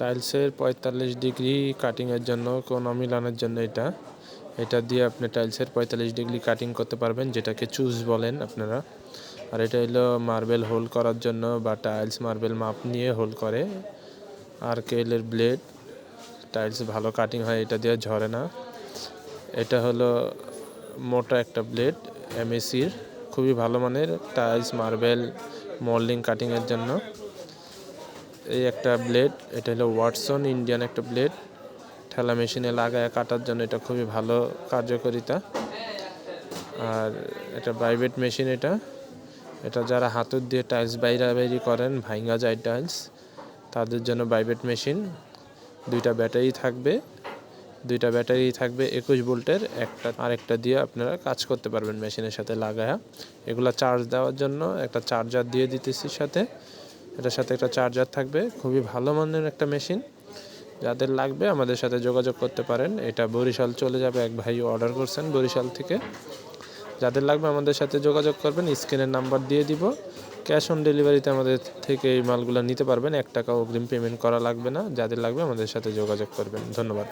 টাইলসের ৪৫ ডিগ্রি কাটিংয়ের জন্য কোণ মিলানোর জন্য এটা দিয়ে আপনি টাইলসের ৪৫ ডিগ্রি কাটিং করতে পারবেন, যেটাকে চুজ বলেন আপনারা। আর এটা হলো মার্বেল হোল করার জন্য বা টাইলস মার্বেল মাপ নিয়ে হোল করে। আর কেলের ব্লেড, টাইলস ভালো কাটিং হয়, এটা দিয়ে ঝরে না। এটা হলো মোটা একটা ব্লেড এমএসির, খুবই ভালো মানের টাইলস মার্বেল মোল্ডিং কাটিংয়ের জন্য। এই একটা ব্লেড, এটা হলো ওয়াটসন ইন্ডিয়ান একটা ব্লেড, ঠেলা মেশিনে লাগায় কাটার জন্য এটা খুবই ভালো কার্যকারিতা। আর এটা বাইবেট মেশিন, এটা যারা হাতুড় দিয়ে টাইলস বাইরি করেন, ভাঙা যায় টাইলস, তাদের জন্য বাইবেট মেশিন। দুইটা ব্যাটারি থাকবে 21 ভোল্টের, আরেকটা দিয়ে আপনারা কাজ করতে পারবেন মেশিনের সাথে লাগায়া। এগুলা চার্জ দেওয়ার জন্য একটা চার্জার দিয়ে দিতেছি সাথে, এটার সাথে একটা চার্জার থাকবে। খুবই ভালো মানের একটা মেশিন, যাদের লাগবে আমাদের সাথে যোগাযোগ করতে পারেন। এটা বরিশাল চলে যাবে, এক ভাই অর্ডার করছেন বরিশাল থেকে। যাদের লাগবে আমাদের সাথে যোগাযোগ করবেন, স্ক্রিনের নাম্বার দিয়ে দিব। ক্যাশ অন ডেলিভারিতে আমাদের থেকে এই মালগুলো নিতে পারবেন, 1 টাকা অগ্রিম পেমেন্ট করা লাগবে না। যাদের লাগবে আমাদের সাথে যোগাযোগ করবেন। ধন্যবাদ।